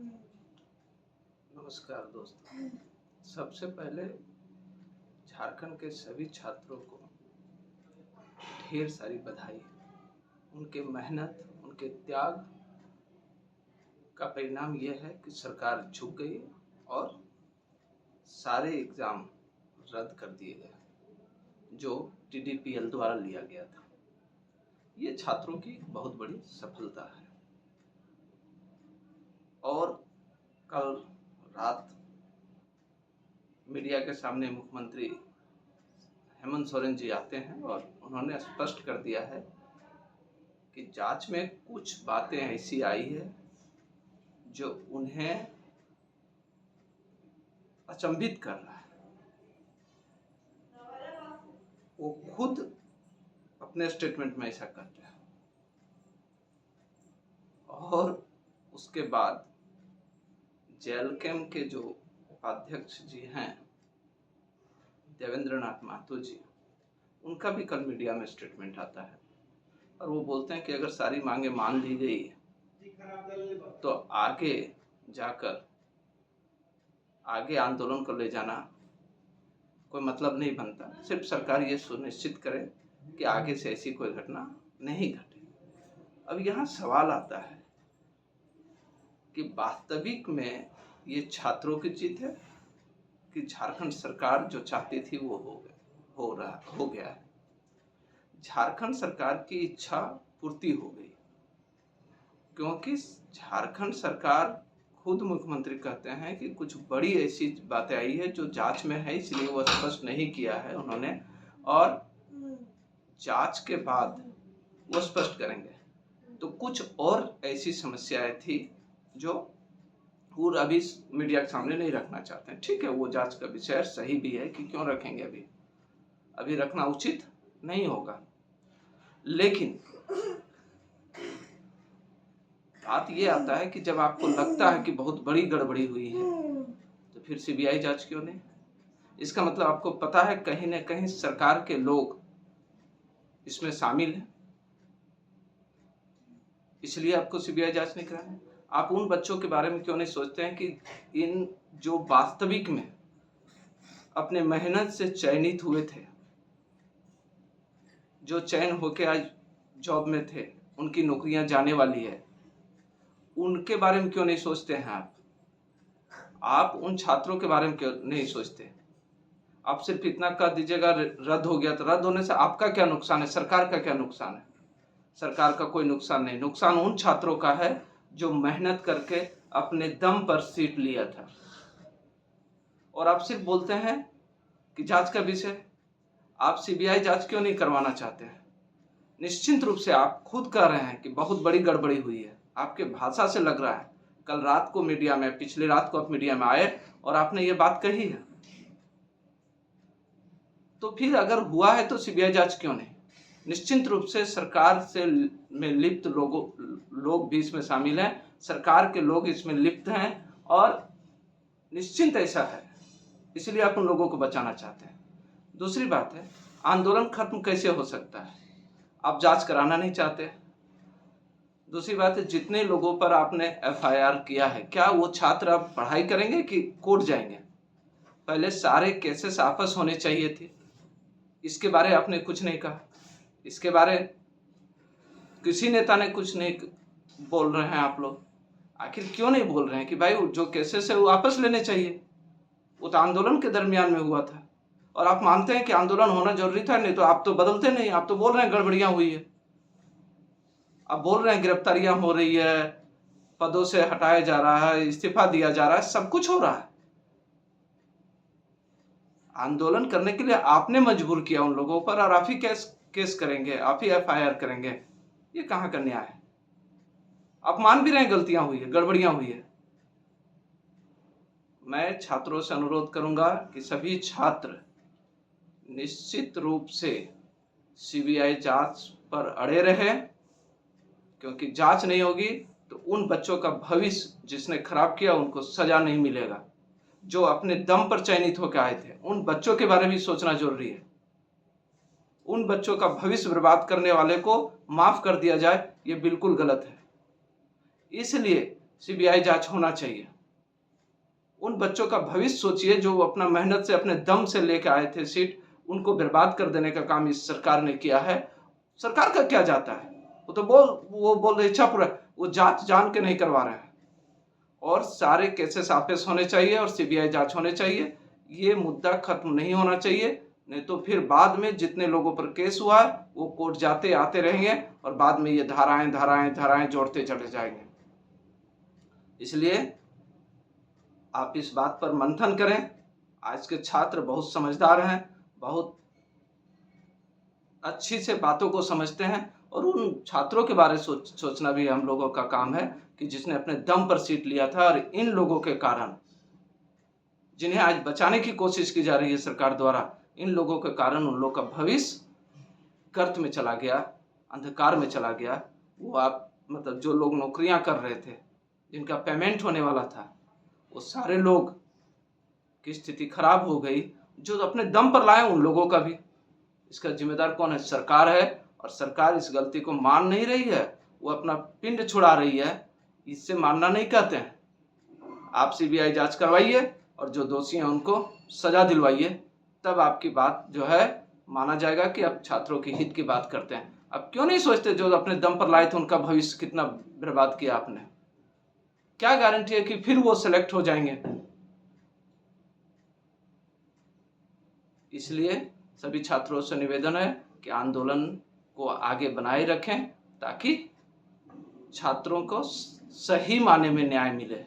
नमस्कार दोस्तों। सबसे पहले झारखंड के सभी छात्रों को ढेर सारी बधाई। उनके मेहनत, उनके त्याग का परिणाम यह है कि सरकार झुक गई और सारे एग्ज़ाम रद्द कर दिए गए जो TDPL द्वारा लिया गया था। ये छात्रों की बहुत बड़ी सफलता है। और कल रात मीडिया के सामने मुख्यमंत्री हेमंत सोरेन जी आते हैं और उन्होंने स्पष्ट कर दिया है कि जांच में कुछ बातें ऐसी आई है जो उन्हें अचंभित कर रहा है। वो खुद अपने स्टेटमेंट में ऐसा करते हैं। और उसके बाद जेएलकेम के जो उपाध्यक्ष जी हैं देवेंद्र नाथ महतो जी, उनका भी कल मीडिया में स्टेटमेंट आता है और वो बोलते हैं कि अगर सारी मांगे मान ली गई तो आगे जाकर आगे आंदोलन को ले जाना कोई मतलब नहीं बनता। सिर्फ सरकार ये सुनिश्चित करे कि आगे से ऐसी कोई घटना नहीं घटे। अब यहाँ सवाल आता है कि वास्तविक में ये छात्रों की जीत है कि झारखंड सरकार जो चाहती थी वो हो गया है। झारखंड सरकार की इच्छा पूर्ति हो गई, क्योंकि झारखंड सरकार खुद मुख्यमंत्री कहते हैं कि कुछ बड़ी ऐसी बातें आई है जो जांच में है, इसलिए वो स्पष्ट नहीं किया है उन्होंने, और जांच के बाद वो स्पष्ट करेंगे। तो कुछ और ऐसी समस्याएं थी जो वो अभी मीडिया के सामने नहीं रखना चाहते हैं। ठीक है, वो जांच का विषय सही भी है कि क्यों रखेंगे, अभी रखना उचित नहीं होगा। लेकिन बात ये आता है कि जब आपको लगता है कि बहुत बड़ी गड़बड़ी हुई है तो फिर सीबीआई जांच क्यों नहीं? इसका मतलब आपको पता है कहीं ना कहीं सरकार के लोग इसमें शामिल हैं, इसलिए आपको सीबीआई जांच नहीं करानी। आप उन बच्चों के बारे में क्यों नहीं सोचते हैं कि इन जो वास्तविक में अपने मेहनत से चयनित हुए थे, जो चयन होके आज जॉब में थे, उनकी नौकरियां जाने वाली है, उनके बारे में क्यों नहीं सोचते हैं? आप उन छात्रों के बारे में क्यों नहीं सोचते? आप सिर्फ इतना कह दीजिएगा रद्द हो गया, तो रद्द होने से आपका क्या नुकसान है, सरकार का क्या नुकसान है? सरकार का कोई नुकसान नहीं। नुकसान उन छात्रों का है जो मेहनत करके अपने दम पर सीट लिया था। और आप सिर्फ बोलते हैं कि जांच का विषय, आप सीबीआई जांच क्यों नहीं करवाना चाहते हैं? निश्चित रूप से आप खुद कह रहे हैं कि बहुत बड़ी गड़बड़ी हुई है, आपके भाषा से लग रहा है। कल रात को मीडिया में, पिछली रात को आप मीडिया में आए और आपने ये बात कही है, तो फिर अगर हुआ है तो सीबीआई जांच क्यों नहीं? निश्चित रूप से सरकार से में लिप्त लोग भी इसमें शामिल हैं, सरकार के लोग इसमें लिप्त हैं और निश्चिंत ऐसा है, इसलिए आप उन लोगों को बचाना चाहते हैं। दूसरी बात है, आंदोलन खत्म कैसे हो सकता है? आप जांच कराना नहीं चाहते। दूसरी बात है, जितने लोगों पर आपने FIR किया है, क्या वो छात्र अब पढ़ाई करेंगे कि कोर्ट जाएंगे? पहले सारे केसेस आपस होने चाहिए थे, इसके बारे आपने कुछ नहीं कहा। इसके बारे किसी नेता ने कुछ नहीं बोल रहे हैं। आप लोग आखिर क्यों नहीं बोल रहे हैं कि भाई जो केसेस है वो वापस लेने चाहिए? वो तो आंदोलन के दरमियान में हुआ था और आप मानते हैं कि आंदोलन होना जरूरी था, नहीं तो आप तो बदलते नहीं। आप तो बोल रहे हैं गड़बड़ियां हुई है, आप बोल रहे हैं गिरफ्तारियां हो रही है, पदों से हटाया जा रहा है, इस्तीफा दिया जा रहा है, सब कुछ हो रहा है। आंदोलन करने के लिए आपने मजबूर किया उन लोगों पर और आप ही केस करेंगे, आप ही FIR करेंगे। ये कहाँ का न्याय है? आप मान भी रहे हैं गलतियां हुई है, गड़बड़ियां हुई है। मैं छात्रों से अनुरोध करूंगा कि सभी छात्र निश्चित रूप से सीबीआई जांच पर अड़े रहे, क्योंकि जांच नहीं होगी तो उन बच्चों का भविष्य जिसने खराब किया उनको सजा नहीं मिलेगा। जो अपने दम पर चयनित होकर आए थे, उन बच्चों के बारे में सोचना जरूरी है। उन बच्चों का भविष्य बर्बाद करने वाले को माफ कर दिया जाए, ये बिल्कुल गलत है। इसलिए सीबीआई जांच होना चाहिए। उन बच्चों का भविष्य सोचिए जो अपना मेहनत से अपने दम से लेके आए थे सीट, उनको बर्बाद कर देने का काम इस सरकार ने किया है। सरकार का क्या जाता है, वो बोल रहे इच्छा पूरा, वो जांच जान के नहीं करवा रहे हैं। और सारे केसेस वापस होने चाहिए और सीबीआई जांच होने चाहिए। ये मुद्दा खत्म नहीं होना चाहिए, नहीं तो फिर बाद में जितने लोगों पर केस हुआ है वो कोर्ट जाते आते रहेंगे और बाद में ये धाराएं धाराएं धाराएं जोड़ते चले जाएंगे। इसलिए आप इस बात पर मंथन करें। आज के छात्र बहुत समझदार हैं, बहुत अच्छी से बातों को समझते हैं, और उन छात्रों के बारे में सोचना भी हम लोगों का काम है कि जिसने अपने दम पर सीट लिया था। और इन लोगों के कारण, जिन्हें आज बचाने की कोशिश की जा रही है सरकार द्वारा, इन लोगों के कारण उन लोगों का भविष्य गर्त में चला गया, अंधकार में चला गया। वो आप मतलब जो लोग नौकरियां कर रहे थे, जिनका पेमेंट होने वाला था, वो सारे लोग की स्थिति खराब हो गई। जो अपने दम पर लाए उन लोगों का भी, इसका जिम्मेदार कौन है? सरकार है। और सरकार इस गलती को मान नहीं रही है, वो अपना पिंड छुड़ा रही है। इससे मानना नहीं कहते हैं। आप सीबीआई जांच करवाइए और जो दोषी हैं उनको सजा दिलवाइए, तब आपकी बात जो है माना जाएगा कि आप छात्रों के हित की बात करते हैं। अब क्यों नहीं सोचते जो अपने दम पर लाए थे उनका भविष्य कितना बर्बाद किया आपने? क्या गारंटी है कि फिर वो सेलेक्ट हो जाएंगे? इसलिए सभी छात्रों से निवेदन है कि आंदोलन को आगे बनाए रखें ताकि छात्रों को सही माने में न्याय मिले।